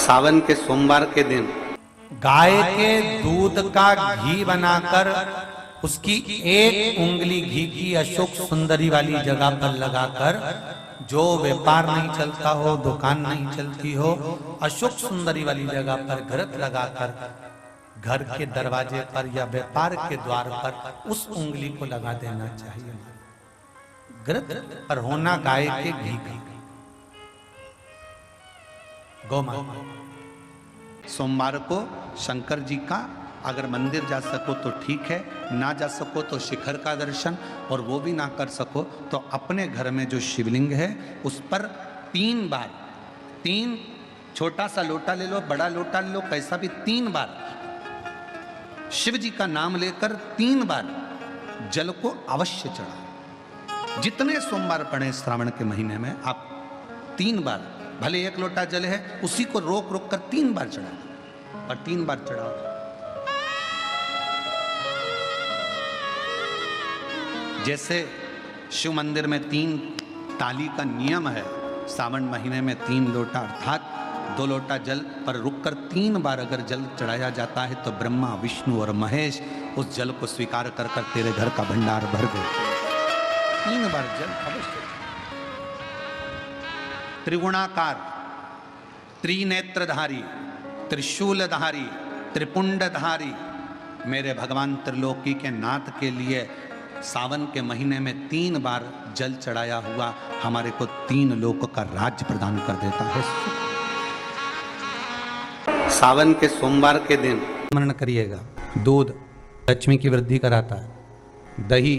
सावन के सोमवार के दिन गाय के दूध का घी बनाकर उसकी एक उंगली घी की अशोक सुंदरी वाली जगह पर लगाकर, जो व्यापार नहीं चलता हो, दुकान नहीं चलती हो, अशोक सुंदरी वाली जगह पर घृत लगाकर घर के दरवाजे पर या व्यापार के द्वार पर उस उंगली को लगा देना चाहिए। घृत पर होना गाय के घी का। गौ माता सोमवार को शंकर जी का अगर मंदिर जा सको तो ठीक है, ना जा सको तो शिखर का दर्शन, और वो भी ना कर सको तो अपने घर में जो शिवलिंग है उस पर 3 बार, 3 छोटा सा लोटा ले लो, बड़ा लोटा ले लो, कैसा भी 3 बार शिव जी का नाम लेकर 3 बार जल को अवश्य चढ़ाओ। जितने सोमवार पड़े श्रावण के महीने में आप 3 बार, भले 1 लोटा जल है उसी को रोक रोक कर 3 बार चढ़ाओ, और 3 बार चढ़ाओ। जैसे शिव मंदिर में 3 ताली का नियम है, सावन महीने में 3 लोटा अर्थात 2 लोटा जल पर रुककर 3 बार अगर जल चढ़ाया जाता है तो ब्रह्मा, विष्णु और महेश उस जल को स्वीकार कर कर तेरे घर का भंडार भर दे। 3 बार जल अवश्य। त्रिगुणाकार, त्रिनेत्रधारी, त्रिशूलधारी, त्रिपुंडधारी मेरे भगवान त्रिलोकी के नाथ के लिए सावन के महीने में 3 बार जल चढ़ाया हुआ हमारे को 3 लोक का राज्य प्रदान कर देता है। सावन के सोमवार के दिन स्मरण करिएगा। दूध लक्ष्मी की वृद्धि कराता है, दही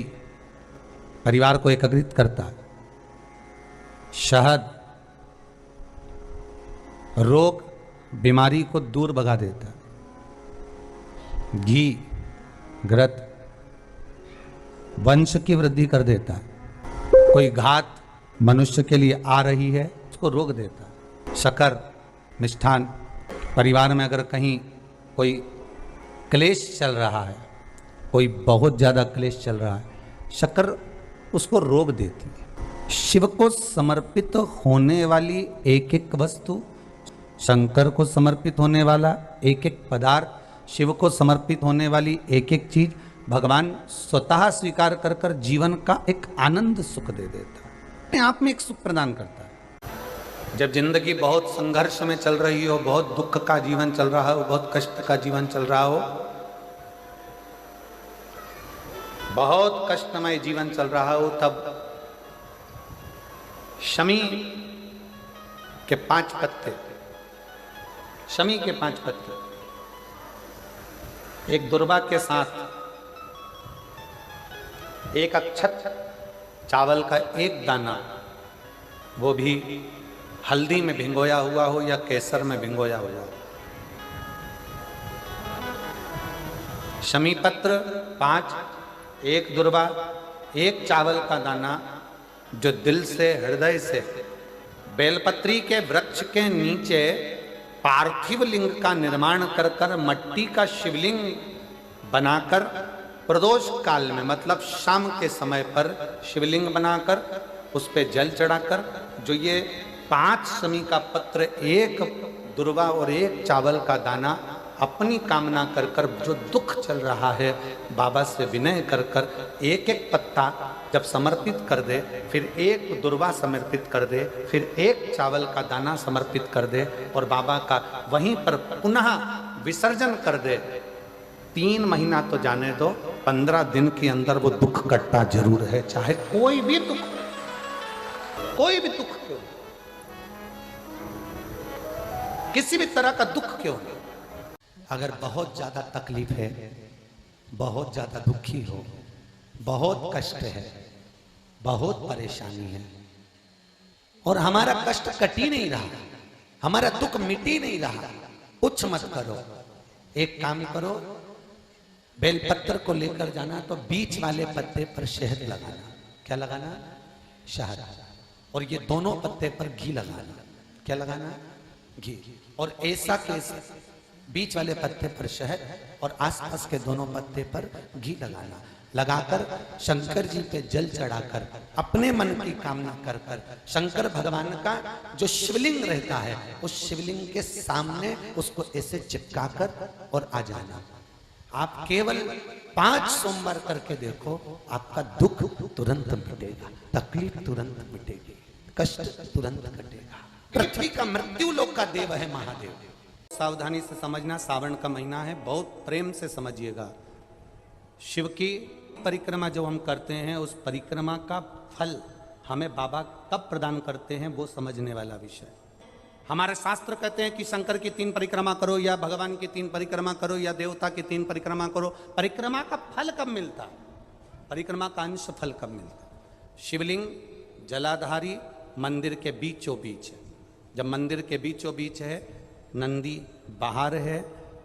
परिवार को एकत्रित करता है, शहद रोग बीमारी को दूर भगा देता है, घी घृत वंश की वृद्धि कर देता है, कोई घात मनुष्य के लिए आ रही है उसको रोक देता है, शक्कर मिष्ठान परिवार में अगर कहीं कोई क्लेश चल रहा है, कोई बहुत ज़्यादा क्लेश चल रहा है, शक्कर उसको रोक देती है। शिव को समर्पित होने वाली एक एक वस्तु, शंकर को समर्पित होने वाला एक एक पदार्थ, शिव को समर्पित होने वाली एक एक चीज भगवान स्वतः स्वीकार कर कर जीवन का एक आनंद सुख दे देता है, अपने आप में एक सुख प्रदान करता है। जब जिंदगी बहुत संघर्ष में चल रही हो, बहुत दुख का जीवन चल रहा हो, बहुत कष्ट का जीवन चल रहा हो, बहुत कष्टमय जीवन चल रहा हो, तब शमी के 5 पत्ते, शमी के 5 पत्ते एक दुर्वा के साथ, एक अक्षत चावल का एक दाना, वो भी हल्दी में भिंगोया हुआ हो या केसर में भिंगोया हुआ हो, शमी पत्र 5, एक दुर्वा, एक चावल का दाना, जो दिल से हृदय से बेलपत्री के वृक्ष के नीचे पार्थिव लिंग का निर्माण कर कर मट्टी का शिवलिंग बनाकर प्रदोष काल में, मतलब शाम के समय पर शिवलिंग बनाकर उस पे जल चढ़ाकर, जो ये 5 शमी का पत्र, एक दुर्वा और एक चावल का दाना अपनी कामना कर कर, जो दुख चल रहा है बाबा से विनय कर कर एक एक पत्ता जब समर्पित कर दे, फिर एक दुर्वा समर्पित कर दे, फिर एक चावल का दाना समर्पित कर दे और बाबा का वहीं पर पुनः विसर्जन कर दे, 3 महीना तो जाने दो, 15 दिन के अंदर वो दुख कटता जरूर है, चाहे कोई भी दुख, कोई भी दुख क्यों, किसी भी तरह का दुख क्यों। अगर बहुत ज्यादा तकलीफ है, बहुत ज्यादा दुखी हो, बहुत कष्ट है, बहुत परेशानी है और हमारा कष्ट कट ही नहीं रहा, हमारा दुख मिट ही नहीं रहा, कुछ मत करो, एक काम करो, बेलपत्र को लेकर जाना तो बीच वाले पत्ते पर शहद लगाना। क्या लगाना? शहद। और ये दोनों पत्ते पर घी लगाना। क्या लगाना? घी। और ऐसा बीच वाले पत्ते पर शहद और आसपास के दोनों पत्ते पर घी लगाना। लगाकर शंकर जी पे जल चढ़ाकर अपने मन की कामना कर कर शंकर भगवान का जो शिवलिंग रहता है उस शिवलिंग के सामने उसको ऐसे चिपका कर और आ जाना। आप केवल 5 सोमवार करके देखो, आपका दुख तुरंत मिटेगा, तकलीफ तुरंत मिटेगी, कष्ट तुरंत कटेगा। पृथ्वी का मृत्यु लोक का देव है महादेव। सावधानी से समझना, सावन का महीना है, बहुत प्रेम से समझिएगा। शिव की परिक्रमा जो हम करते हैं उस परिक्रमा का फल हमें बाबा कब प्रदान करते हैं वो समझने वाला विषय। हमारे शास्त्र कहते हैं कि शंकर की 3 परिक्रमा करो या भगवान की 3 परिक्रमा करो या देवता की 3 परिक्रमा करो। परिक्रमा का फल कब मिलता? परिक्रमा का अंश फल कब मिलता? शिवलिंग जलाधारी मंदिर के बीचों बीच है। जब मंदिर के बीचों बीच है, नंदी बाहर है,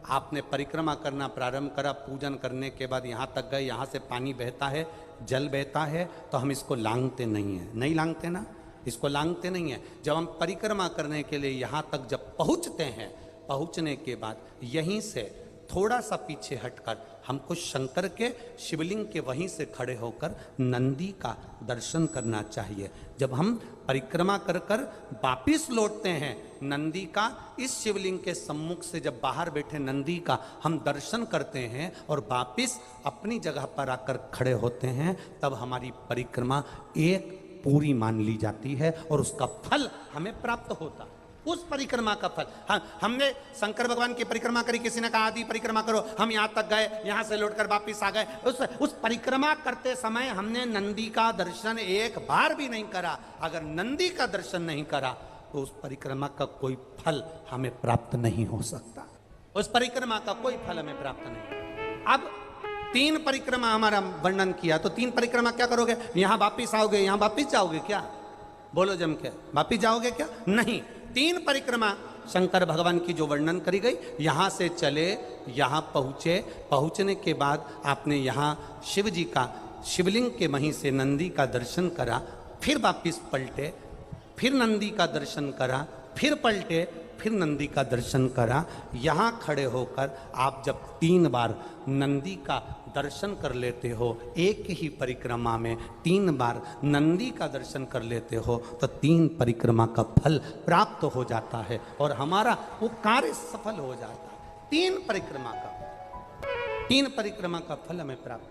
आपने परिक्रमा करना प्रारंभ करा, पूजन करने के बाद यहाँ तक गए, यहाँ से पानी बहता है, जल बहता है, तो हम इसको लांघते नहीं हैं। नहीं लांघते ना, इसको लांघते नहीं है। जब हम परिक्रमा करने के लिए यहाँ तक जब पहुँचते हैं, पहुँचने के बाद यहीं से थोड़ा सा पीछे हटकर हमको शंकर के शिवलिंग के वहीं से खड़े होकर नंदी का दर्शन करना चाहिए। जब हम परिक्रमा कर कर वापिस लौटते हैं, नंदी का इस शिवलिंग के सम्मुख से जब बाहर बैठे नंदी का हम दर्शन करते हैं और वापिस अपनी जगह पर आकर खड़े होते हैं, तब हमारी परिक्रमा एक पूरी मान ली जाती है और उसका फल हमें प्राप्त होता है। उस परिक्रमा का फल हमने शंकर भगवान की परिक्रमा करी, किसी ने कहा आदि परिक्रमा करो, हम यहाँ तक गए, यहाँ से लौटकर वापिस आ गए। उस परिक्रमा करते समय हमने नंदी का दर्शन एक बार भी नहीं करा। अगर नंदी का दर्शन नहीं करा तो उस परिक्रमा का कोई फल हमें प्राप्त नहीं हो सकता। उस परिक्रमा का कोई फल हमें प्राप्त नहीं। अब 3 परिक्रमा हमारा वर्णन किया, तो 3 परिक्रमा क्या करोगे? यहाँ वापिस आओगे, यहाँ वापिस जाओगे क्या? बोलो जम के, वापिस जाओगे क्या? नहीं। 3 परिक्रमा शंकर भगवान की जो वर्णन करी गई, यहाँ से चले, यहाँ पहुँचे, पहुँचने के बाद आपने यहाँ शिव जी का शिवलिंग के वहीं से नंदी का दर्शन करा, फिर वापिस पलटे, फिर नंदी का दर्शन करा, फिर पलटे, फिर नंदी का दर्शन करा। यहाँ खड़े होकर आप जब 3 बार नंदी का दर्शन कर लेते हो, एक ही परिक्रमा में 3 बार नंदी का दर्शन कर लेते हो, तो 3 परिक्रमा का फल प्राप्त हो जाता है और हमारा वो कार्य सफल हो जाता है। 3 परिक्रमा का फल हमें प्राप्त।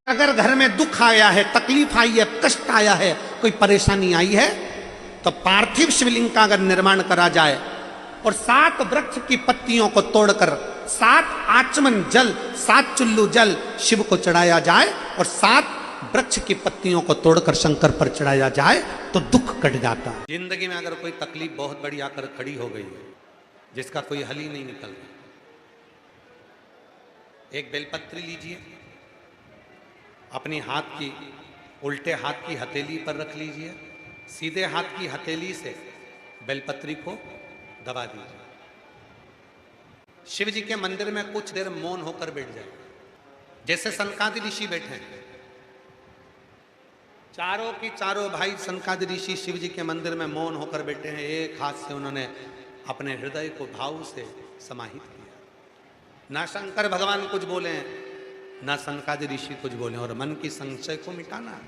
अगर घर में दुख आया है, तकलीफ आई है, कष्ट आया है, कोई परेशानी आई है, तो पार्थिव शिवलिंग का अगर निर्माण करा जाए और 7 वृक्ष की पत्तियों को तोड़कर 7 आचमन जल, 7 चुल्लू जल शिव को चढ़ाया जाए और 7 वृक्ष की पत्तियों को तोड़कर शंकर पर चढ़ाया जाए तो दुख कट जाता है। जिंदगी में अगर कोई तकलीफ बहुत बड़ी आकर खड़ी हो गई है, जिसका कोई हल ही नहीं निकल रहा, एक बेलपत्री लीजिए, अपनी हाथ की उल्टे हाथ की हथेली पर रख लीजिए, सीधे हाथ की हथेली से बेलपत्री को दबा दीजिए। शिव जी के मंदिर में कुछ देर मौन होकर बैठ जाए, जैसे सनकादि ऋषि बैठे हैं। चारों की चारों भाई सनकादि ऋषि शिव जी के मंदिर में मौन होकर बैठे हैं। एक हाथ से उन्होंने अपने हृदय को भाव से समाहित किया। ना शंकर भगवान कुछ बोले, ना सनकादि ऋषि कुछ बोले, और मन की संशय को मिटाना,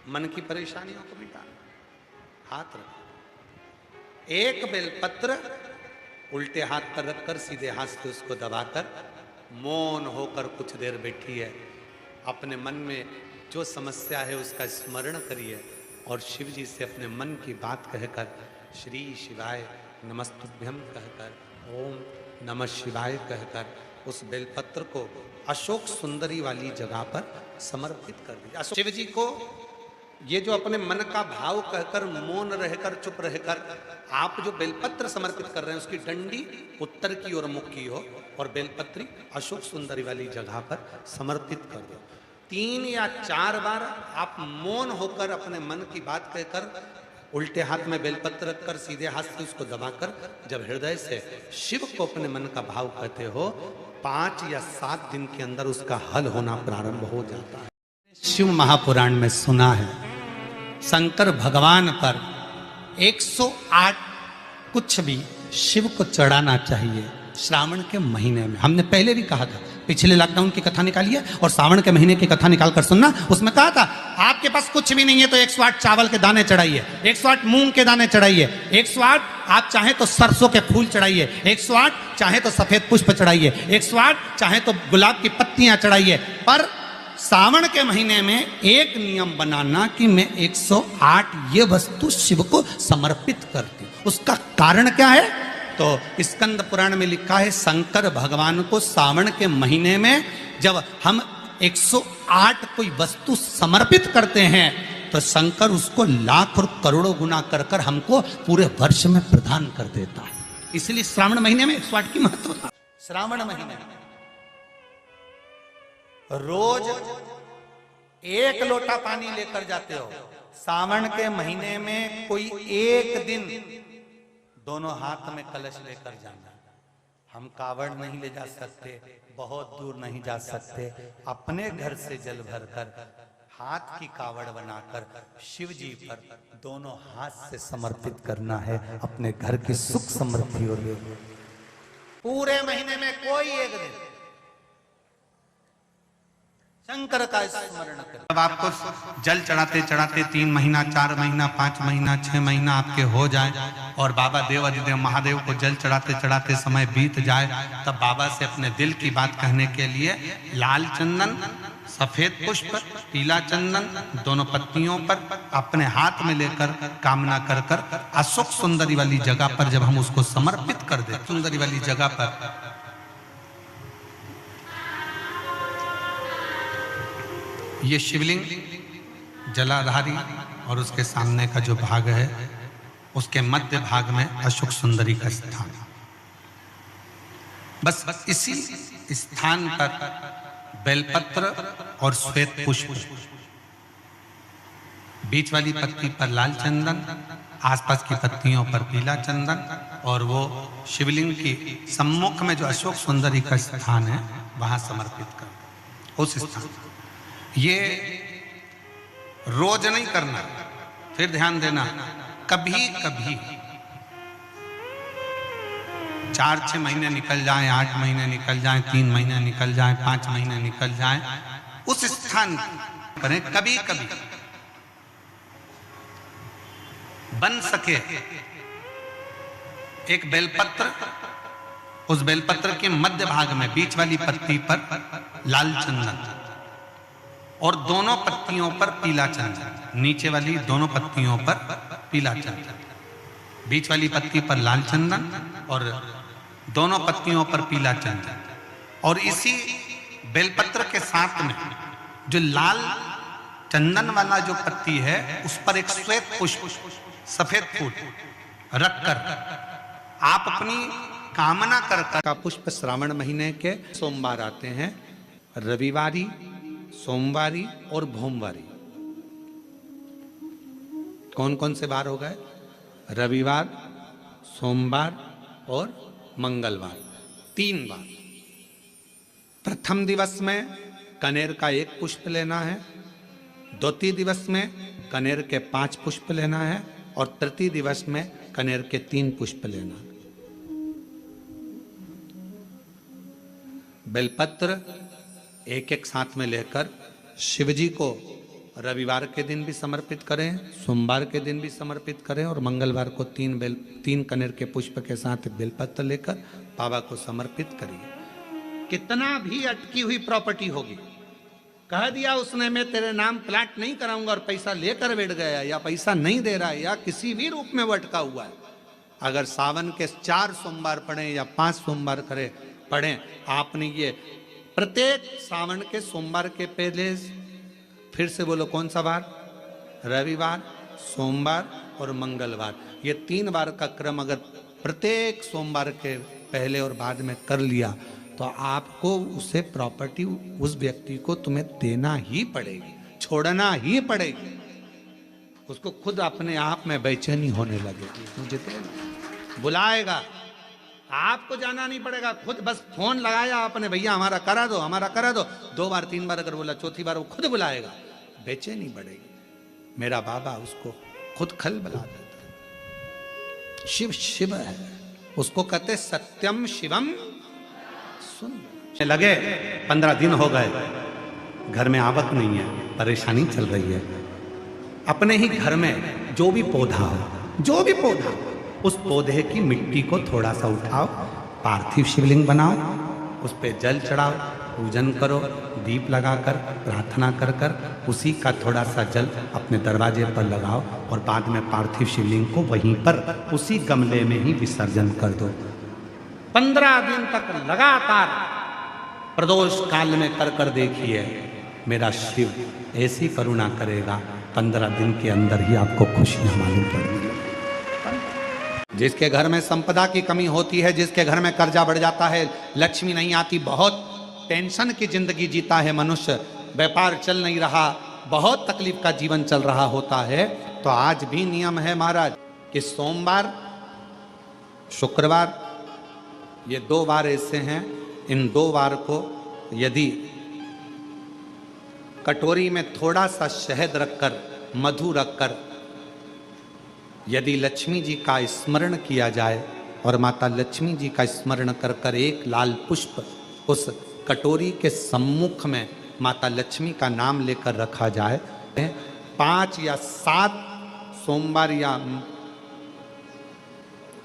मन की परेशानियों को मिटाना। हाथ रखो, एक बेलपत्र उल्टे हाथ पर रखकर सीधे हाथ से उसको दबाकर मौन होकर कुछ देर बैठी है। अपने मन में जो समस्या है उसका स्मरण करिए और शिव जी से अपने मन की बात कहकर श्री शिवाय नमस्तुभ्यम कहकर ओम नमः शिवाय कहकर उस बेलपत्र को अशोक सुंदरी वाली जगह पर समर्पित कर दिया। शिव जी को ये जो अपने मन का भाव कहकर मौन रहकर चुप रहकर आप जो बेलपत्र समर्पित कर रहे हैं उसकी डंडी उत्तर की ओर मुख की हो और बेलपत्री अशोक सुंदरी वाली जगह पर समर्पित कर दो। 3 या 4 बार आप मौन होकर अपने मन की बात कहकर उल्टे हाथ में बेलपत्र रखकर सीधे हाथ से उसको दबाकर जब हृदय से शिव को अपने मन का भाव कहते हो, 5 या 7 दिन के अंदर उसका हल होना प्रारंभ हो जाता है। शिव महापुराण में सुना है शंकर भगवान पर 108 कुछ भी शिव को चढ़ाना चाहिए श्रावण के महीने में। हमने पहले भी कहा था पिछले लॉकडाउन की कथा निकालिए और सावन के महीने की कथा निकाल कर सुनना। उसमें कहा था आपके पास कुछ भी नहीं है तो 108 चावल के दाने चढ़ाइए, 108 मूंग के दाने चढ़ाइए, 108 आप चाहे तो सरसों के फूल चढ़ाइए, 108 चाहे तो सफेद पुष्प चढ़ाइए, 108 चाहे तो गुलाब की पत्तियां चढ़ाइए। पर सावन के महीने में एक नियम बनाना कि मैं 108 ये वस्तु शिव को समर्पित करती हूं। उसका कारण क्या है? तो स्कंद पुराण में लिखा है शंकर भगवान को सावन के महीने में जब हम 108 कोई वस्तु समर्पित करते हैं तो शंकर उसको लाख और करोड़ों गुना कर कर हमको पूरे वर्ष में प्रदान कर देता है। इसलिए श्रावण महीने में 108 की महत्वता। श्रावण महीने में रोज 1 लोटा पानी लेकर जाते हो। सावन के महीने में कोई एक दिन दोनों हाथ में कलश लेकर जाना। हम कावड़ नहीं ले जा सकते, बहुत दूर नहीं जा सकते, अपने घर से जल भरकर हाथ की कावड़ बनाकर शिव जी पर दोनों हाथ से समर्पित करना है। अपने घर की सुख समृद्धि और पूरे महीने में कोई एक दिन शंकर का स्मरण करें। जब आपको जल चढ़ाते चढ़ाते 3 महीना, 4 महीना, 5 महीना, 6 महीना आपके हो जाए और बाबा देव अधिदेव महादेव को जल चढ़ाते चढ़ाते समय बीत जाए, तब बाबा से अपने दिल की बात कहने के लिए लाल चंदन, सफेद पुष्प, पीला चंदन दोनों पत्तियों पर अपने हाथ में लेकर कामना कर कर अशोक सुंदरी वाली जगह पर जब हम उसको समर्पित कर दे, सुंदरी वाली जगह पर ये शिवलिंग जलाधारी और उसके सामने का जो भाग है उसके मध्य भाग में अशोक सुंदरी का स्थान। बस इसी स्थान पर बेलपत्र और श्वेत पुष्प, बीच वाली पत्ती पर लाल चंदन, आसपास की पत्तियों पर पीला चंदन और वो शिवलिंग की सम्मुख में जो अशोक सुंदरी का स्थान है वहां समर्पित कर। उस स्थान ये रोज नहीं करना। फिर ध्यान देना, कभी कभी 4-6 महीने निकल जाएं, 8 महीने निकल जाएं, 3 महीने निकल जाएं, 5 महीने निकल जाएं, उस स्थान करें। कभी कभी बन सके एक बेलपत्र, उस बेलपत्र के मध्य भाग में बीच वाली पत्ती पर लाल चंदन और दोनों पत्तियों पर पीला चंदन, नीचे वाली दोनों पत्तियों पर पीला चंदन, बीच वाली पत्ती पर लाल चंदन और दोनों पत्तियों पर पीला चंदन। और इसी बेलपत्र के साथ में जो लाल चंदन वाला जो पत्ती है उस पर एक श्वेत पुष्प, सफेद फूल रखकर आप अपनी कामना कर का पुष्प श्रावण महीने के सोमवार आते हैं, रविवारी, सोमवारी और भोमवारी। कौन कौन से बार हो गए? रविवार, सोमवार और मंगलवार, 3 बार। प्रथम दिवस में कनेर का 1 पुष्प लेना है, द्वितीय दिवस में कनेर के 5 पुष्प लेना है और तृतीय दिवस में कनेर के 3 पुष्प लेना है। बेलपत्र एक साथ में लेकर शिव जी को रविवार के दिन भी समर्पित करें, सोमवार के दिन भी समर्पित करें और मंगलवार को 3 कनेर के पुष्प के साथ बेलपत्र लेकर बाबा को समर्पित करिए। कितना भी अटकी हुई प्रॉपर्टी होगी, कह दिया उसने मैं तेरे नाम प्लाट नहीं कराऊंगा और पैसा लेकर बैठ गया या पैसा नहीं दे रहा है या किसी भी रूप में वो अटका हुआ है, अगर सावन के 4 सोमवार पढ़ें या 5 सोमवार पढ़ें, आपने ये प्रत्येक सावन के सोमवार के पहले, फिर से बोलो कौन सा बार? रविवार, सोमवार और मंगलवार, ये 3 बार का क्रम अगर प्रत्येक सोमवार के पहले और बाद में कर लिया तो आपको उसे प्रॉपर्टी उस व्यक्ति को तुम्हें देना ही पड़ेगी, छोड़ना ही पड़ेगी। उसको खुद अपने आप में बेचैनी होने लगेगी, मुझे बुलाएगा, आपको जाना नहीं पड़ेगा, खुद बस फोन लगाया आपने, भैया हमारा करा दो, हमारा करा दो, 2 बार 3 बार अगर बोला, चौथी बार वो खुद बुलाएगा, बेचैनी बढ़ेगी। मेरा बाबा उसको खुद खल बुला देता है। शिव शिव है, उसको कहते सत्यम शिवम सुंदर। लगे 15 दिन हो गए, घर में आवक नहीं है, परेशानी चल रही है। अपने ही घर में जो भी पौधा हो, जो भी पौधा हो, उस पौधे की मिट्टी को थोड़ा सा उठाओ, पार्थिव शिवलिंग बनाओ, उस पर जल चढ़ाओ, पूजन करो, दीप लगाकर प्रार्थना कर कर उसी का थोड़ा सा जल अपने दरवाजे पर लगाओ और बाद में पार्थिव शिवलिंग को वहीं पर उसी गमले में ही विसर्जन कर दो। 15 दिन तक लगातार प्रदोष काल में कर कर देखिए, मेरा शिव ऐसी करुणा करेगा, 15 दिन के अंदर ही आपको खुशियां मालूम पड़ेंगी। जिसके घर में संपदा की कमी होती है, जिसके घर में कर्जा बढ़ जाता है, लक्ष्मी नहीं आती, बहुत टेंशन की जिंदगी जीता है मनुष्य, व्यापार चल नहीं रहा, बहुत तकलीफ का जीवन चल रहा होता है, तो आज भी नियम है महाराज कि सोमवार, शुक्रवार, ये 2 वार ऐसे हैं, इन 2 वार को यदि कटोरी में थोड़ा सा शहद रखकर, मधु रखकर यदि लक्ष्मी जी का स्मरण किया जाए और माता लक्ष्मी जी का स्मरण कर कर एक लाल पुष्प उस कटोरी के सम्मुख में माता लक्ष्मी का नाम लेकर रखा जाए, 5 या 7 सोमवार या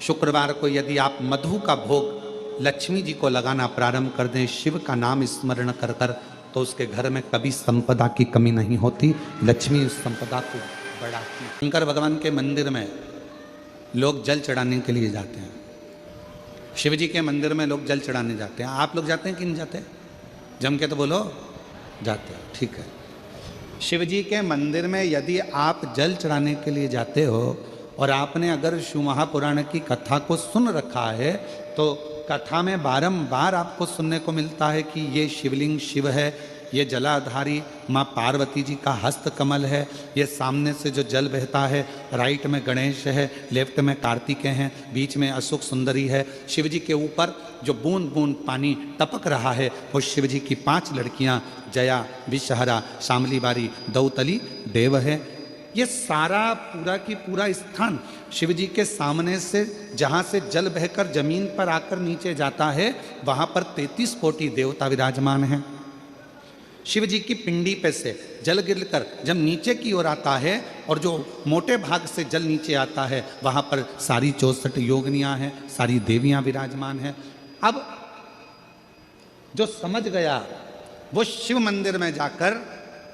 शुक्रवार को यदि आप मधु का भोग लक्ष्मी जी को लगाना प्रारंभ कर दें, शिव का नाम स्मरण कर कर, तो उसके घर में कभी संपदा की कमी नहीं होती, लक्ष्मी उस संपदा को बढ़ाती। शंकर भगवान के मंदिर में लोग जल चढ़ाने के लिए जाते हैं, शिव जी के मंदिर में लोग जल चढ़ाने जाते हैं। आप लोग जाते हैं कि नहीं जाते? जम के तो बोलो, जाते हैं, ठीक है। शिव जी के मंदिर में यदि आप जल चढ़ाने के लिए जाते हो और आपने अगर शिव महापुराण की कथा को सुन रखा है, तो कथा में बारंबार आपको सुनने को मिलता है कि ये शिवलिंग शिव है, ये जलाधारी माँ पार्वती जी का हस्त कमल है, ये सामने से जो जल बहता है, राइट में गणेश है, लेफ्ट में कार्तिकेय हैं, बीच में अशोक सुंदरी है, शिव जी के ऊपर जो बूंद बूंद पानी टपक रहा है वो शिव जी की 5 लड़कियाँ जया, विषहरा, शामली बारी, दौतली, देव है। ये सारा पूरा की पूरा स्थान शिव जी के सामने से जहाँ से जल बहकर जमीन पर आकर नीचे जाता है, वहाँ पर 33 कोटि देवता विराजमान हैं। शिव जी की पिंडी पे से जल गिरकर जब नीचे की ओर आता है और जो मोटे भाग से जल नीचे आता है, वहाँ पर सारी 64 योगिनियाँ हैं, सारी देवियाँ विराजमान हैं। अब जो समझ गया वो शिव मंदिर में जाकर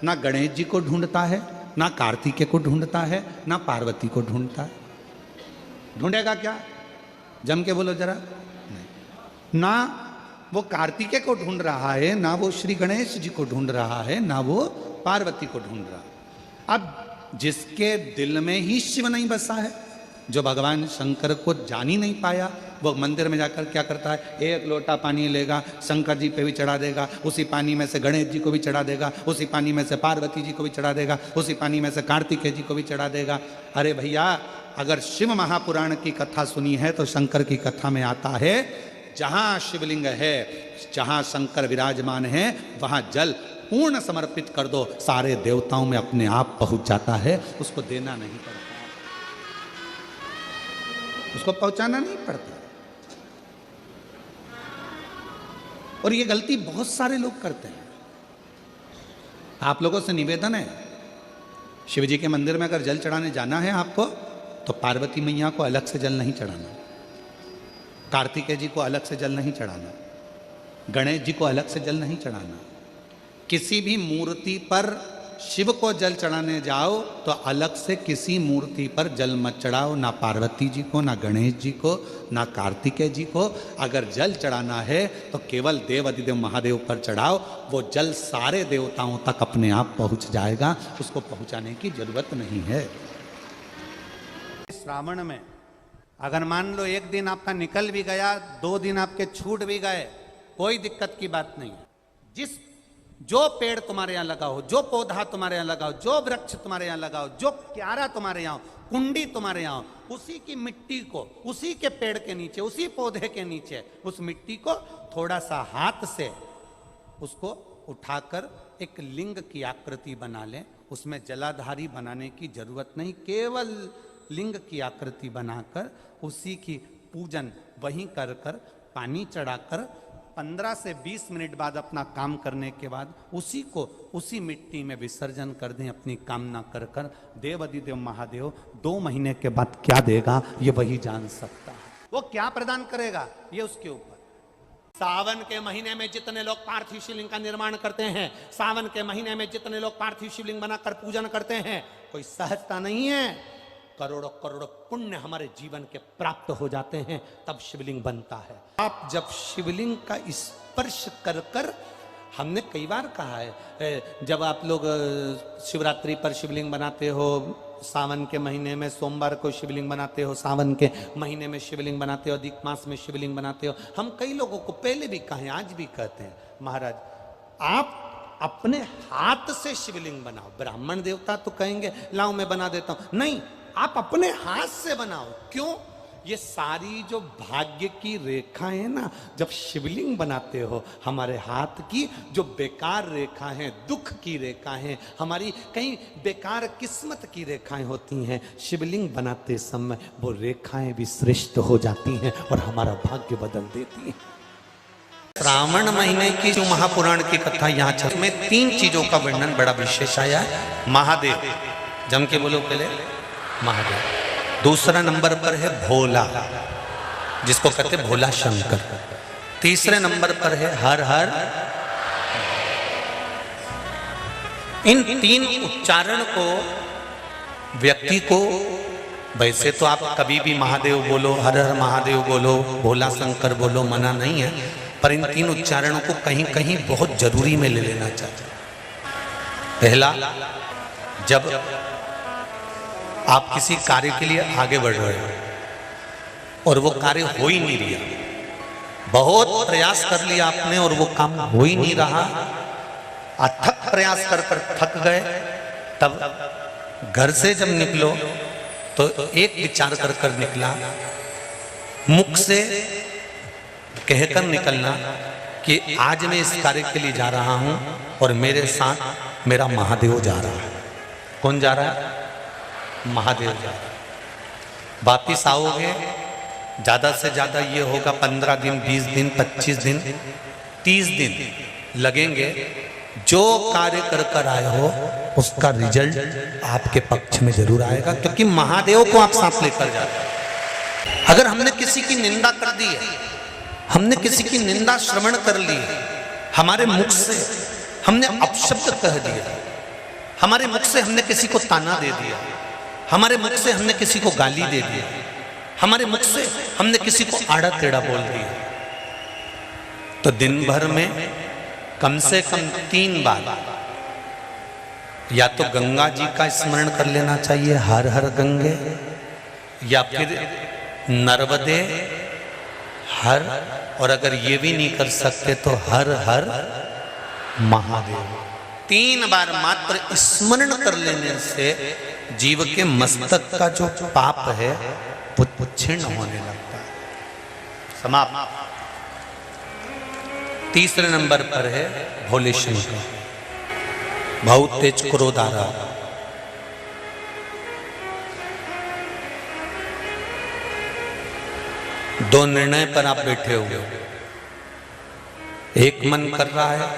ना गणेश जी को ढूंढता है, ना कार्तिकेय को ढूंढता है, ना पार्वती को ढूंढता है। ढूंढेगा क्या? जम के बोलो जरा। नहीं, ना वो कार्तिकेय को ढूंढ रहा है, ना वो श्री गणेश जी को ढूंढ रहा है, ना वो पार्वती को ढूंढ रहा है। अब जिसके दिल में ही शिव नहीं बसा है, जो भगवान शंकर को जान ही नहीं पाया, वो मंदिर में जाकर क्या करता है? 1 लोटा पानी लेगा, शंकर जी पे भी चढ़ा देगा, उसी पानी में से गणेश जी को भी चढ़ा देगा, उसी पानी में से पार्वती जी को भी चढ़ा देगा, उसी पानी में से कार्तिकेय जी को भी चढ़ा देगा। अरे भैया, अगर शिव महापुराण की कथा सुनी है तो शंकर की कथा में आता है, जहाँ शिवलिंग है, जहाँ शंकर विराजमान है, वहाँ जल पूर्ण समर्पित कर दो, सारे देवताओं में अपने आप पहुँच जाता है, उसको देना नहीं पड़ता, उसको पहुँचाना नहीं पड़ता। और ये गलती बहुत सारे लोग करते हैं। आप लोगों से निवेदन है, शिव जी के मंदिर में अगर जल चढ़ाने जाना है आपको, तो पार्वती मैया को अलग से जल नहीं चढ़ाना, कार्तिकेय जी को अलग से जल नहीं चढ़ाना, गणेश जी को अलग से जल नहीं चढ़ाना। किसी भी मूर्ति पर शिव को जल चढ़ाने जाओ तो अलग से किसी मूर्ति पर जल मत चढ़ाओ, ना पार्वती जी को, ना गणेश जी को, ना कार्तिकेय जी को। अगर जल चढ़ाना है तो केवल देव अधिदेव महादेव पर चढ़ाओ, वो जल सारे देवताओं तक अपने आप पहुंच जाएगा, उसको पहुंचाने की जरूरत नहीं है। श्रावण में अगर मान लो 1 दिन आपका निकल भी गया, 2 दिन आपके छूट भी गए, कोई दिक्कत की बात नहीं। जो पेड़ तुम्हारे यहाँ लगाओ, जो पौधा तुम्हारे यहाँ लगाओ, जो वृक्ष तुम्हारे यहाँ लगाओ, जो क्यारा तुम्हारे यहाँ, कुंडी तुम्हारे यहाँ, उसी की मिट्टी को, उसी के पेड़ के नीचे, उसी पौधे के नीचे, उस मिट्टी को थोड़ा सा हाथ से उसको उठाकर एक लिंग की आकृति बना लें। उसमें जलाधारी बनाने की जरूरत नहीं, केवल लिंग की आकृति बनाकर उसी की पूजन वहीं कर कर, पानी चढ़ाकर 15 से 20 मिनट बाद अपना काम करने के बाद उसी को उसी मिट्टी में विसर्जन कर दें अपनी कामना कर कर। देव अधिदेव महादेव 2 महीने के बाद क्या देगा ये वही जान सकता है। वो क्या प्रदान करेगा ये उसके ऊपर। सावन के महीने में जितने लोग पार्थिव शिवलिंग का निर्माण करते हैं, सावन के महीने में जितने लोग पार्थिव शिवलिंग बनाकर पूजन करते हैं, कोई सहजता नहीं है। करोड़ों करोड़ों पुण्य हमारे जीवन के प्राप्त हो जाते हैं, तब शिवलिंग बनता है। आप जब शिवलिंग का स्पर्श कर कर, हमने कई बार कहा है, जब आप लोग शिवरात्रि पर शिवलिंग बनाते हो, सावन के महीने में सोमवार को शिवलिंग बनाते हो, सावन के महीने में शिवलिंग बनाते हो, अधिक मास में शिवलिंग बनाते हो, हम कई लोगों को पहले भी कहे, आज भी कहते हैं, महाराज आप अपने हाथ से शिवलिंग बनाओ। ब्राह्मण देवता तो कहेंगे लाओ मैं बना देता हूं, नहीं, आप अपने हाथ से बनाओ। क्यों? ये सारी जो भाग्य की रेखाएं हैं ना, जब शिवलिंग बनाते हो, हमारे हाथ की जो बेकार रेखा है, दुख की रेखा है, हमारी कहीं बेकार किस्मत की रेखाएं होती हैं, शिवलिंग बनाते समय वो रेखाएं भी श्रेष्ठ हो जाती हैं और हमारा भाग्य बदल देती हैं। श्रावण महीने की जो महापुराण की कथा यहाँ चल में 3 चीजों का वर्णन बड़ा विशेष आया है। महादेव, जम के बोलो पहले, महादेव। दूसरा नंबर पर है भोला, जिसको कहते भोला शंकर। तीसरे नंबर पर है हर हर। इन 3 उच्चारण को व्यक्ति को, वैसे तो आप कभी भी महादेव बोलो, हर हर महादेव बोलो, भोला शंकर बोलो, मना नहीं है, पर इन 3 उच्चारणों को कहीं कहीं बहुत जरूरी में ले लेना चाहिए। पहला, जब आप किसी कार्य के लिए आगे बढ़ रहे हो और वो कार्य हो ही नहीं रहा, बहुत प्रयास कर लिया आपने और वो काम हो ही नहीं रहा, अथक प्रयास कर कर थक गए, तब घर से जब निकलो तो एक विचार कर कर निकला, मुख से कहकर निकलना कि आज मैं इस कार्य के लिए जा रहा हूं और मेरे साथ मेरा महादेव जा रहा है। कौन जा रहा है? महादेव जा रहा है। वापिस आओगे, ज्यादा से ज्यादा ये होगा 15 दिन, 20 दिन, 25 दिन, 30 दिन लगेंगे। जो कार्य कर कर आए हो उसका रिजल्ट आपके पक्ष में जरूर आएगा, क्योंकि महादेव को आप साथ लेकर जाते हैं। अगर हमने किसी की निंदा कर दी है, हमने किसी की निंदा श्रवण कर ली है, हमारे मुख से हमने अपशब्द कह दिया, हमारे मुख से हमने किसी को ताना दे दिया, हमारे मुख से हमने किसी को गाली दे दी, हमारे मुख से हमने किसी को आड़ा टेढ़ा बोल दिया, तो दिन भर में कम से कम 3 बार या तो गंगा जी का स्मरण कर लेना चाहिए, हर हर गंगे, या फिर नर्मदे हर, और अगर ये भी नहीं कर सकते तो हर हर महादेव। 3 बार मात्र स्मरण कर लेने से जीव के मस्तक का जो पाप है वो क्षीण होने लगता है। समाप्त। तीसरे नंबर पर है भोले शंकर, बहुत तेज क्रोध आ रहा। दो निर्णय पर आप बैठे हुए हो, एक मन कर रहा है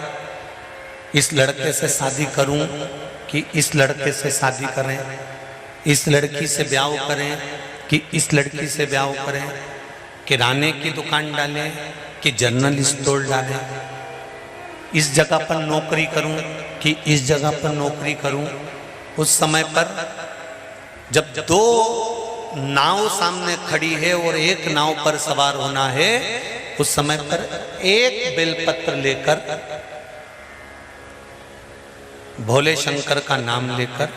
इस लड़के से शादी करूं कि इस लड़के से शादी करें, इस लड़की से ब्याह करें कि इस लड़की से ब्याह करें, किराने की दुकान डालें कि जनरल स्टोर डालें, इस जगह पर नौकरी करूं कि इस जगह पर नौकरी करूं। उस समय पर जब 2 नाव सामने खड़ी है और एक नाव पर सवार होना है, उस समय पर एक बेलपत्र लेकर, भोले शंकर का नाम लेकर,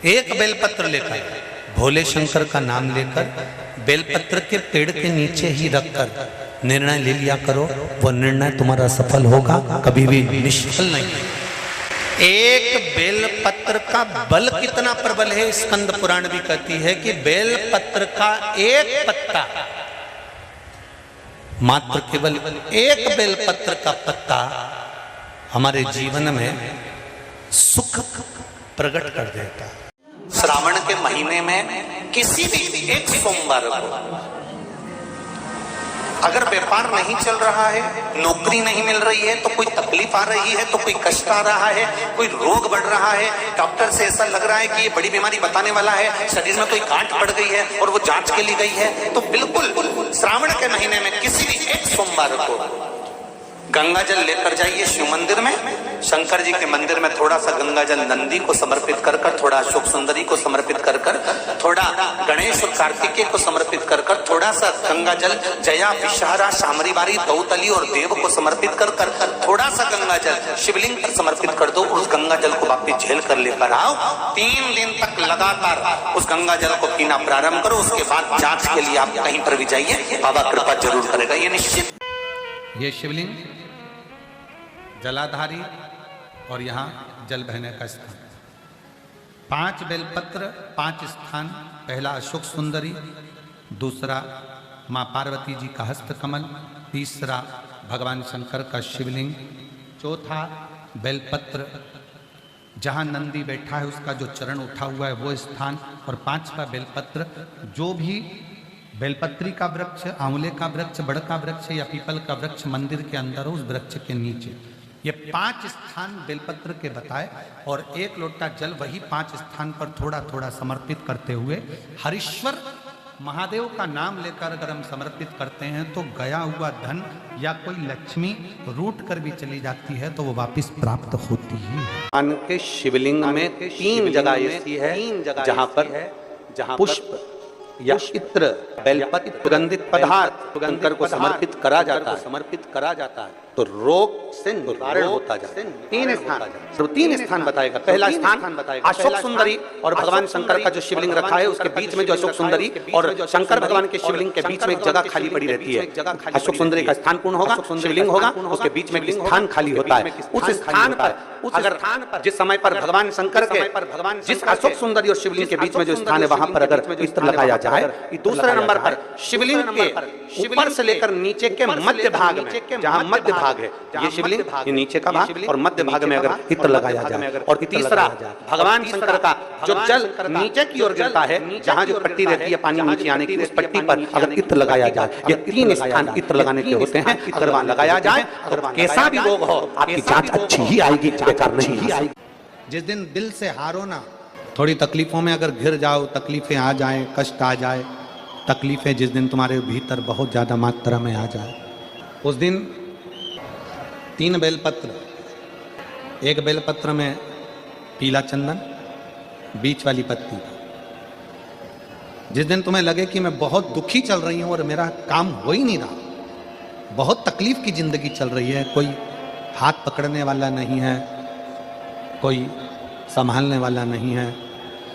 एक बेलपत्र लेकर, भोले शंकर का नाम लेकर, बेलपत्र के पेड़ के नीचे ही रखकर निर्णय ले लिया करो, वो निर्णय तुम्हारा सफल होगा, कभी भी निष्फल नहीं। एक बेलपत्र का बल कितना प्रबल है, स्कंद पुराण भी कहती है कि बेलपत्र का एक पत्ता, मात्र केवल एक बेलपत्र का पत्ता हमारे जीवन में सुख प्रकट कर देता है। श्रावण के महीने में किसी भी एक सोमवार को अगर व्यापार नहीं चल रहा है, नौकरी नहीं मिल रही है, तो कोई तकलीफ आ रही है, तो कोई कष्ट आ रहा है, कोई रोग बढ़ रहा है, डॉक्टर से ऐसा लग रहा है कि ये बड़ी बीमारी बताने वाला है, शरीर में कोई गांठ पड़ गई है और वो जांच के लिए गई है, तो बिल्कुल श्रावण के महीने में किसी भी एक सोमवार को गंगा जल लेकर जाइए शिव मंदिर में, शंकर जी के मंदिर में थोड़ा सा गंगा जल नंदी को समर्पित कर कर, थोड़ा अशोक सुंदरी को समर्पित कर कर, थोड़ा गणेश और कार्तिकेय को समर्पित कर कर, थोड़ा सा गंगा जल जया विषहारा शामरीबारी दौतली और देव को समर्पित कर कर, थोड़ा सा गंगा जल शिवलिंग पर समर्पित कर दो। उस गंगा जल को वापिस झेल कर लेकर आओ। 3 दिन तक लगातार उस गंगा जल को पीना प्रारंभ करो। उसके बाद जांच के लिए आप कहीं पर भी जाइए, बाबा कृपा जरूर करेगा, ये निश्चित। ये शिवलिंग जलाधारी और यहाँ जल बहने का स्थान। 5 बेलपत्र, 5 स्थान। पहला अशोक सुंदरी, दूसरा माँ पार्वती जी का हस्त कमल, तीसरा भगवान शंकर का शिवलिंग, चौथा बेलपत्र जहाँ नंदी बैठा है उसका जो चरण उठा हुआ है वो स्थान, और 5वां बेलपत्र जो भी बेलपत्री का वृक्ष, आंवले का वृक्ष, बड़ का वृक्ष या पीपल का वृक्ष मंदिर के अंदर उस वृक्ष के नीचे। ये 5 स्थान बेलपत्र के बताए और 1 लोटा जल वही 5 स्थान पर थोड़ा थोड़ा समर्पित करते हुए हरीश्वर महादेव का नाम लेकर अगर हम समर्पित करते हैं तो गया हुआ धन या कोई लक्ष्मी रूट कर भी चली जाती है तो वो वापस प्राप्त होती है। के शिवलिंग में 3 जगह ऐसी है जहाँ पर पुष्प या इत्र, बेलपत्र, सुगंधित पदार्थ शंकर को समर्पित करा जाता है तो रोग से निवारण होता जाता है। 3 स्थान बताएगा। पहला स्थान अशोक सुंदरी और भगवान शंकर का जो शिवलिंग रखा है उसके बीच में जो अशोक सुंदरी और शंकर भगवान के शिवलिंग के बीच में एक जगह खाली पड़ी रहती है। अशोक सुंदरी का स्थान पूर्ण होगा, शिवलिंग होगा, उसके बीच में एक स्थान खाली होता है। उस स्थान पर अगर जिस समय पर भगवान शंकर के जिस अशोक सुंदरी और शिवलिंग के बीच में जो स्थान है वहां पर अगर इत्र लगाया जाए, दूसरे नंबर पर शिवलिंग के ऊपर से लेकर नीचे के मध्य भाग में, जहां मध्य भाग है ये शिवलिंग, ये नीचे का भाग और मध्य भाग में अगर इत्र लगाया जाए, और तीसरा भगवान शंकर का जो जल नीचे की ओर गिरता है, जहां जो पट्टी रहती है पानी नीचे आने की, उस पट्टी पर अगर इत्र लगाया जाए, ये 3 स्थान इत्र लगाने के होते हैं। अगर वहां लगाया जाए तो कैसा भी रोग हो आपकी जांच अच्छी ही आएगी, बेकार नहीं आएगी। जिस दिन दिल से हारो ना, थोड़ी तकलीफों में अगर घिर जाओ, तकलीफें आ जाए, कष्ट आ जाए, तकलीफें जिस दिन तुम्हारे भीतर बहुत ज़्यादा मात्रा में आ जाए, उस दिन 3 बेलपत्र, 1 बेलपत्र में पीला चंदन, बीच वाली पत्ती। जिस दिन तुम्हें लगे कि मैं बहुत दुखी चल रही हूँ और मेरा काम हो ही नहीं रहा, बहुत तकलीफ की जिंदगी चल रही है, कोई हाथ पकड़ने वाला नहीं है, कोई संभालने वाला नहीं है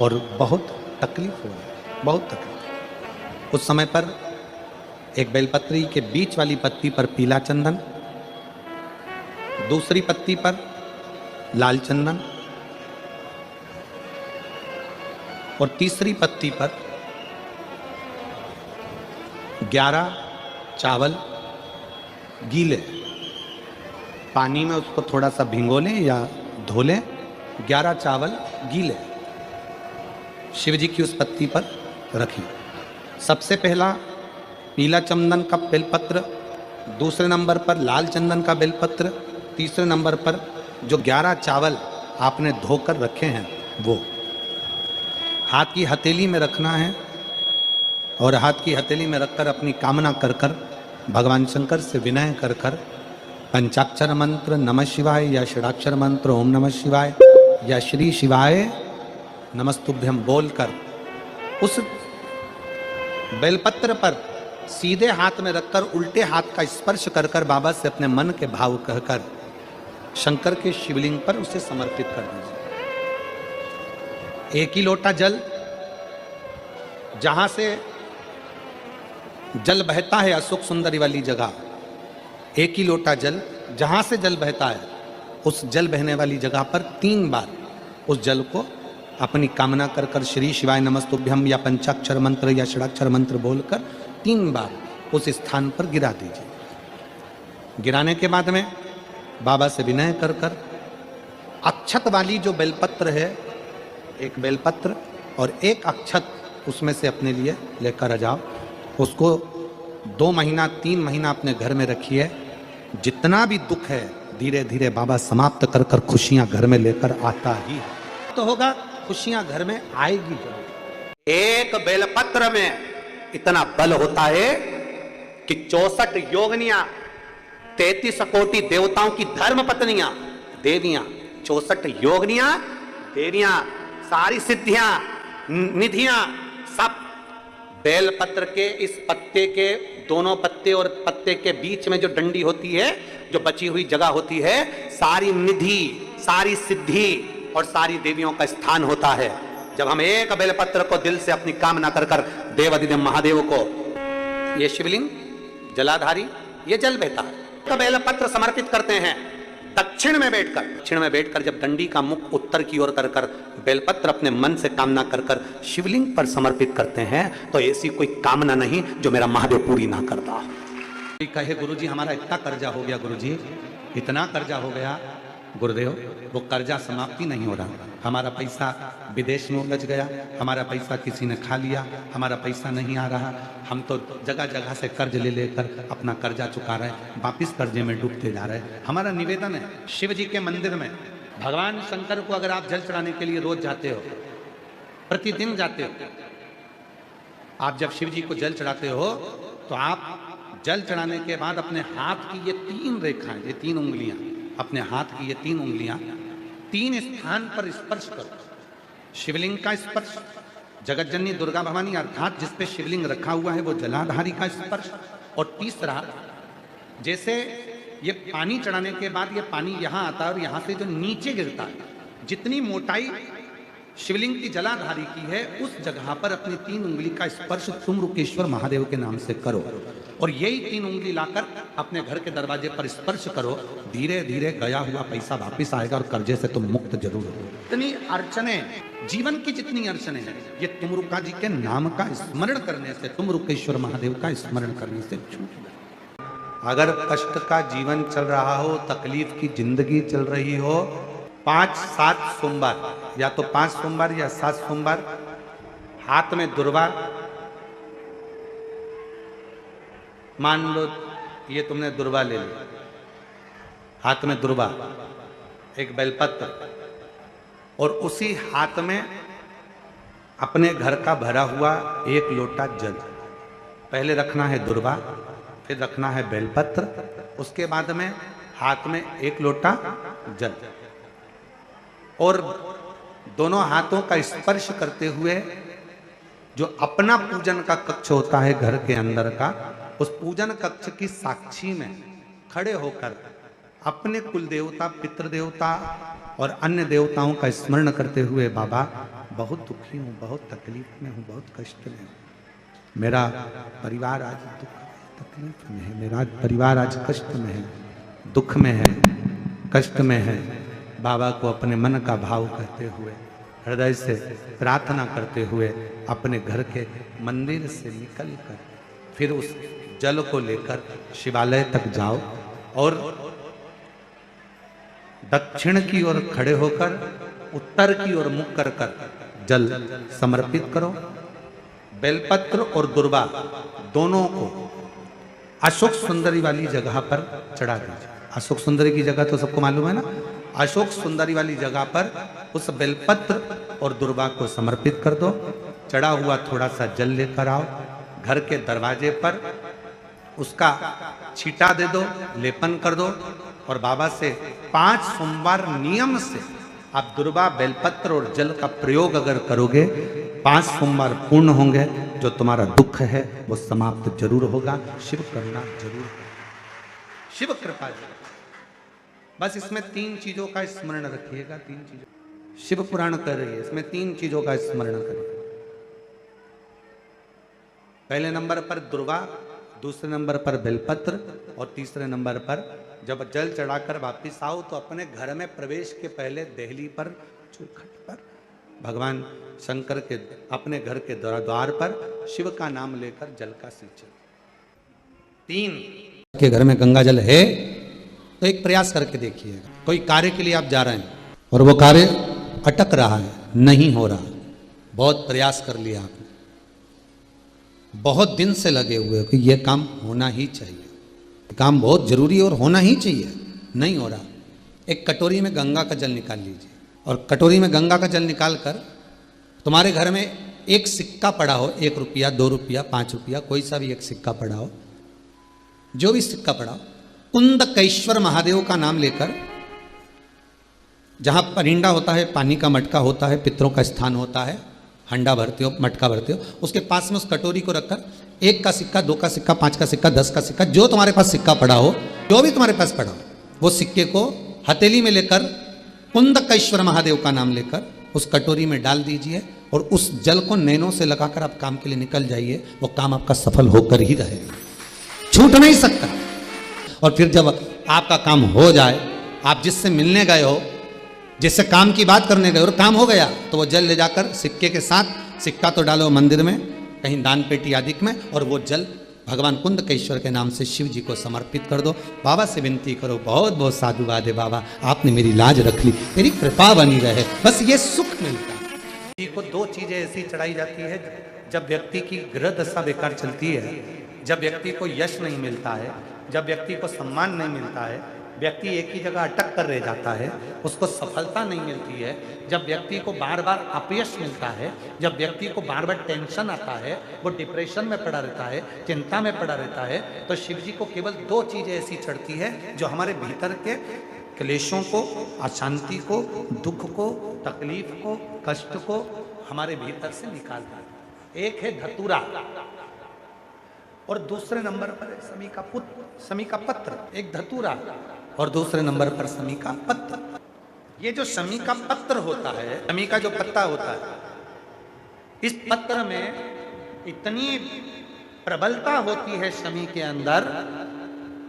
और बहुत तकलीफ हो रही है, बहुत तकलीफ। उस समय पर एक बेलपत्री के बीच वाली पत्ती पर पीला चंदन, दूसरी पत्ती पर लाल चंदन और तीसरी पत्ती पर 11 चावल गीले पानी में उसको थोड़ा सा भिगो लें या धो लें। 11 चावल गीले शिव जी की उस पत्ती पर रखी। सबसे पहला पीला चंदन का बेलपत्र, दूसरे नंबर पर लाल चंदन का बेलपत्र, तीसरे नंबर पर जो 11 चावल आपने धोकर रखे हैं वो हाथ की हथेली में रखना है और हाथ की हथेली में रखकर अपनी कामना कर कर भगवान शंकर से विनय कर कर पंचाक्षर मंत्र नमः शिवाय या षडाक्षर मंत्र ओम नमः शिवाय या श्री शिवाय नमस्तुभ्यम बोलकर उस बेलपत्र पर सीधे हाथ में रखकर उल्टे हाथ का स्पर्श कर कर बाबा से अपने मन के भाव कहकर शंकर के शिवलिंग पर उसे समर्पित कर दीजिए। 1 ही लोटा जल, जहां से जल बहता है अशोक सुंदरी वाली जगह, 1 ही लोटा जल जहां से जल बहता है उस जल बहने वाली जगह पर 3 बार उस जल को अपनी कामना कर कर श्री शिवाय नमस्तुभ्यम या पंचाक्षर मंत्र या षडाक्षर मंत्र बोलकर 3 बार उस स्थान पर गिरा दीजिए। गिराने के बाद में बाबा से विनय कर कर अक्षत वाली जो बेलपत्र है, 1 बेलपत्र और 1 अक्षत उसमें से अपने लिए लेकर आ जाओ। उसको 2 महीना 3 महीना अपने घर में रखिए, जितना भी दुख है धीरे धीरे बाबा समाप्त कर कर खुशियां घर में लेकर आता ही है। तो होगा, खुशियां घर में आएगी जरूर। एक बेलपत्र में इतना बल होता है कि 64 योगिनियां, 33 कोटि देवताओं की धर्म पत्नियां देवियां, 64 योगिनियां देवियां, सारी सिद्धियां निधियां सब बेलपत्र के इस पत्ते के दोनों पत्ते और पत्ते के बीच में जो डंडी होती है, जो बची हुई जगह होती है, सारी निधि, सारी सिद्धि और सारी देवियों का स्थान होता है। जब हम एक बेलपत्र को दिल से अपनी कामना कर कर देवाधिदेव महादेव को, ये शिवलिंग जलाधारी, ये जल बहता है, तो बेलपत्र समर्पित करते हैं दक्षिण में बैठकर जब डंडी का मुख उत्तर की ओर कर कर बेलपत्र अपने मन से कामना कर कर शिवलिंग पर समर्पित करते हैं, तो ऐसी कोई कामना नहीं जो मेरा महादेव पूरी ना करता। कहे गुरुजी हमारा इतना कर्जा हो गया, गुरुजी इतना कर्जा हो गया, गुरुदेव वो कर्जा समाप्ति नहीं हो रहा, हमारा पैसा विदेश में उलझ गया, हमारा पैसा किसी ने खा लिया, हमारा पैसा नहीं आ रहा, हम तो जगह जगह से कर्ज ले लेकर अपना कर्जा चुका रहे हैं, वापिस कर्जे में डूबते जा रहे हैं। हमारा निवेदन है, शिव जी के मंदिर में भगवान शंकर को अगर आप जल चढ़ाने के लिए रोज जाते हो, प्रतिदिन जाते हो, आप जब शिव जी को जल चढ़ाते हो तो आप जल चढ़ाने के बाद अपने हाथ की ये 3 रेखाएं, ये 3 उंगलियां, अपने हाथ की ये 3 उंगलियां 3 स्थान पर स्पर्श करो। शिवलिंग का स्पर्श, जगत जननी दुर्गा भवानी अर्थात जिस पे शिवलिंग रखा हुआ है वो जलाधारी का स्पर्श, और तीसरा जैसे ये पानी चढ़ाने के बाद ये पानी यहाँ आता है और यहाँ से जो नीचे गिरता है, जितनी मोटाई शिवलिंग की जलाधारी की है उस जगह पर अपनी 3 उंगली का स्पर्श तुमरुकेश्वर महादेव के नाम से करो, और यही 3 उंगली लाकर अपने घर के दरवाजे पर स्पर्श करो। धीरे धीरे गया हुआ पैसा वापिस आएगा और कर्जे से तुम मुक्त जरूर हो। इतनी अड़चने, जीवन की जितनी अड़चने हैं, ये तुमरुका जी के नाम का स्मरण करने से, तुमरुकेश्वर महादेव का स्मरण करने से छूट गए। अगर कष्ट का जीवन चल रहा हो, तकलीफ की जिंदगी चल रही हो, 5-7 सोमवार, या तो 5 सोमवार या 7 सोमवार, हाथ में दुर्वा, मान लो ये तुमने दुर्वा ले ली, हाथ में दुर्वा, एक बेलपत्र, और उसी हाथ में अपने घर का भरा हुआ 1 लोटा जल, पहले रखना है दुर्वा, फिर रखना है बेलपत्र, उसके बाद में हाथ में 1 लोटा जल, और दोनों हाथों का स्पर्श करते हुए जो अपना पूजन का कक्ष होता है घर के अंदर का, उस पूजन कक्ष की साक्षी में खड़े होकर अपने कुल देवता, पितृ देवता और अन्य देवताओं का स्मरण करते हुए, बाबा बहुत दुखी हूँ, बहुत तकलीफ में हूँ, बहुत कष्ट में हूँ, मेरा परिवार आज तकलीफ में है, मेरा परिवार आज कष्ट में है, दुख में है, कष्ट में है। बाबा को अपने मन का भाव कहते हुए, हृदय से प्रार्थना करते हुए अपने घर के मंदिर से निकलकर फिर उस जल को लेकर शिवालय तक जाओ और दक्षिण की ओर खड़े होकर उत्तर की ओर मुख कर कर जल समर्पित करो। बेलपत्र और दुर्वा दोनों को अशोक सुंदरी वाली जगह पर चढ़ा दीजिए। अशोक सुंदरी की जगह तो सबको मालूम है ना, अशोक सुंदरी वाली जगह पर उस बेलपत्र और दुर्वा को समर्पित कर दो। चढ़ा हुआ थोड़ा सा जल लेकर आओ, घर के दरवाजे पर उसका छींटा दे दो, लेपन कर दो, और बाबा से 5 सोमवार नियम से आप दुर्वा, बेलपत्र और जल का प्रयोग अगर करोगे, 5 सोमवार पूर्ण होंगे, जो तुम्हारा दुख है वो समाप्त जरूर होगा। शिव करुणा जरूर, शिव कृपा जरूर। बस इसमें 3 चीजों का स्मरण रखिएगा। 3 चीजों शिव पुराण कर रही है, इसमें 3 चीजों का स्मरण करिए। पहले नंबर पर दुर्वा, दूसरे नंबर पर बेलपत्र, और तीसरे नंबर पर जब जल चढ़ाकर वापिस आओ तो अपने घर में प्रवेश के पहले देहली पर, चौखट पर भगवान शंकर के अपने घर के द्वार पर शिव का नाम लेकर जल का सिंचन। 3 के घर में गंगा जल है तो एक प्रयास करके देखिएगा। कोई कार्य के लिए आप जा रहे हैं और वो कार्य अटक रहा है, नहीं हो रहा, बहुत प्रयास कर लिया आपने, बहुत दिन से लगे हुए हो कि यह काम होना ही चाहिए, काम बहुत जरूरी और होना ही चाहिए, नहीं हो रहा। एक कटोरी में गंगा का जल निकाल लीजिए और कटोरी में गंगा का जल निकाल कर तुम्हारे घर में एक सिक्का पड़ा हो, 1 रुपया, 2 रुपया, 5 रुपया, कोई सा भी एक सिक्का पड़ा हो, जो भी सिक्का पड़ा हो, कुंदकेश्वर महादेव का नाम लेकर, जहां परिंडा होता है, पानी का मटका होता है, पितरों का स्थान होता है, हंडा भरते हो, मटका भरते हो, उसके पास में उस कटोरी को रखकर 1 का सिक्का, 2 का सिक्का, 5 का सिक्का, 10 का सिक्का, जो तुम्हारे पास सिक्का पड़ा हो, जो भी तुम्हारे पास पड़ा हो, वो सिक्के को हथेली में लेकर कुंदकेश्वर महादेव का नाम लेकर उस कटोरी में डाल दीजिए और उस जल को नैनों से लगाकर आप काम के लिए निकल जाइए। वो काम आपका सफल होकर ही रहेगा, छूट नहीं सकता। और फिर जब आपका काम हो जाए, आप जिससे मिलने गए हो, जिससे काम की बात करने गए और काम हो गया, तो वो जल ले जाकर सिक्के के साथ, सिक्का तो डालो मंदिर में, कहीं दान पेटी आदि में, और वो जल भगवान कुंदकेश्वर के नाम से शिव जी को समर्पित कर दो। बाबा से विनती करो, बहुत बहुत साधुवाद है बाबा, आपने मेरी लाज रख ली, मेरी कृपा बनी रहे, बस ये सुख मिलता है। जी को 2 चीजें ऐसी चढ़ाई जाती है जब व्यक्ति की ग्रह दशा बेकार चलती है, जब व्यक्ति को यश नहीं मिलता है, जब व्यक्ति को सम्मान नहीं मिलता है, व्यक्ति एक ही जगह अटक कर रह जाता है, उसको सफलता नहीं मिलती है, जब व्यक्ति को बार बार अपयश मिलता है, जब व्यक्ति को बार बार टेंशन आता है, वो डिप्रेशन में पड़ा रहता है, चिंता में पड़ा रहता है, तो शिव जी को केवल 2 चीजें ऐसी चढ़ती है जो हमारे भीतर के क्लेशों को, अशांति को, दुख को, तकलीफ को, कष्ट को हमारे भीतर से निकालता है। एक है धतूरा और दूसरे नंबर पर समी का पत्र, एक धतूरा और दूसरे नंबर पर समी का पत्र। ये जो समी का पत्र होता है, समी का जो पत्ता होता है, इस पत्र में इतनी प्रबलता होती है समी के अंदर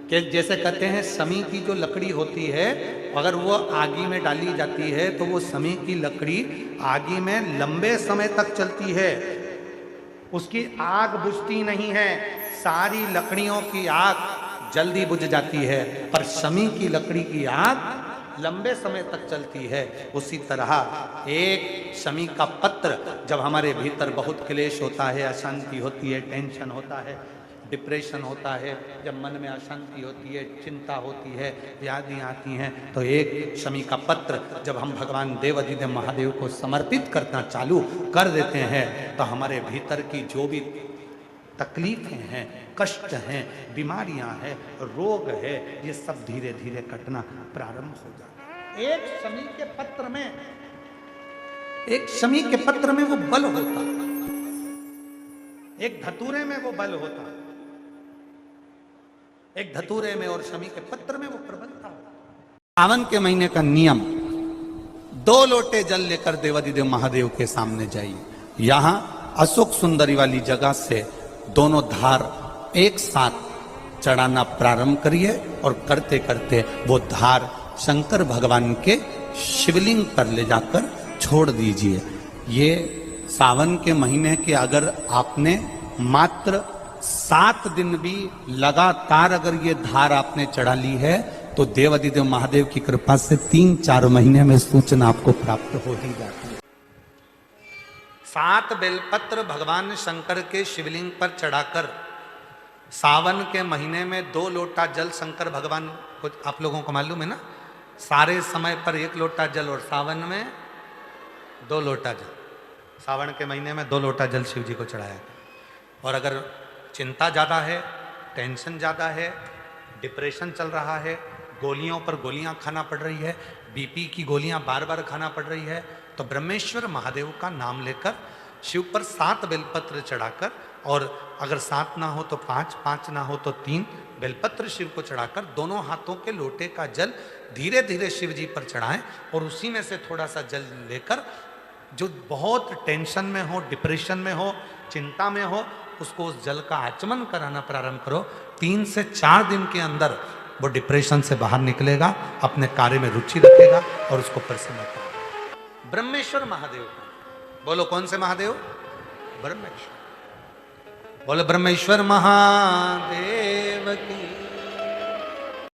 कि जैसे कहते हैं समी की जो लकड़ी होती है, अगर वो आगी में डाली जाती है तो वो समी की लकड़ी आगी में लंबे समय तक चलती है, उसकी आग बुझती नहीं है। सारी लकड़ियों की आग जल्दी बुझ जाती है, पर समी की लकड़ी की आग लंबे समय तक चलती है। उसी तरह एक समी का पत्र, जब हमारे भीतर बहुत क्लेश होता है, अशांति होती है, टेंशन होता है, डिप्रेशन होता है, जब मन में अशांति होती है, चिंता होती है, व्याधि आती हैं, तो एक शमी का पत्र जब हम भगवान देवाधिदेव महादेव को समर्पित करना चालू कर देते हैं, तो हमारे भीतर की जो भी तकलीफें हैं, कष्ट हैं, बीमारियां हैं, रोग है, ये सब धीरे धीरे कटना प्रारंभ हो जाता है। एक शमी के पत्र में वो बल होता है, एक धतूरे में वो बल होता है, एक धतूरे में और शमी के पत्र में वो प्रबलता होता है। सावन के महीने का नियम, 2 लोटे जल लेकर देवाधिदेव महादेव के सामने जाइए। यहां अशोक सुंदरी वाली जगह से दोनों धार एक साथ चढ़ाना प्रारंभ करिए और करते करते वो धार शंकर भगवान के शिवलिंग पर ले जाकर छोड़ दीजिए। ये सावन के महीने के अगर आपने मात्र 7 दिन भी लगातार अगर ये धार आपने चढ़ा ली है, तो देवाधिदेव महादेव की कृपा से 3-4 महीने में सूचना आपको प्राप्त हो ही जाती है। 7 बेलपत्र भगवान शंकर के शिवलिंग पर चढ़ाकर सावन के महीने में 2 लोटा जल शंकर भगवान को, आप लोगों को मालूम है ना, सारे समय पर 1 लोटा जल और सावन में 2 लोटा जल। सावन के महीने में 2 लोटा जल शिव जी को चढ़ाया। और अगर चिंता ज़्यादा है, टेंशन ज़्यादा है, डिप्रेशन चल रहा है, गोलियों पर गोलियां खाना पड़ रही है, बीपी की गोलियां बार बार खाना पड़ रही है, तो ब्रह्मेश्वर महादेव का नाम लेकर शिव पर 7 बेलपत्र चढ़ाकर, और अगर 7 ना हो तो 5, 5 ना हो तो 3 बेलपत्र शिव को चढ़ाकर दोनों हाथों के लोटे का जल धीरे धीरे शिव जी पर चढ़ाएं, और उसी में से थोड़ा सा जल लेकर जो बहुत टेंशन में हो, डिप्रेशन में हो, चिंता में हो, उसको उस जल का आचमन कराना प्रारंभ करो। 3 से 4 दिन के अंदर वो डिप्रेशन से बाहर निकलेगा, अपने कार्य में रुचि रखेगा और उसको प्रसन्न करेगा। ब्रह्मेश्वर महादेव, बोलो कौन से महादेव? ब्रह्मेश्वर। बोलो ब्रह्मेश्वर महादेव की।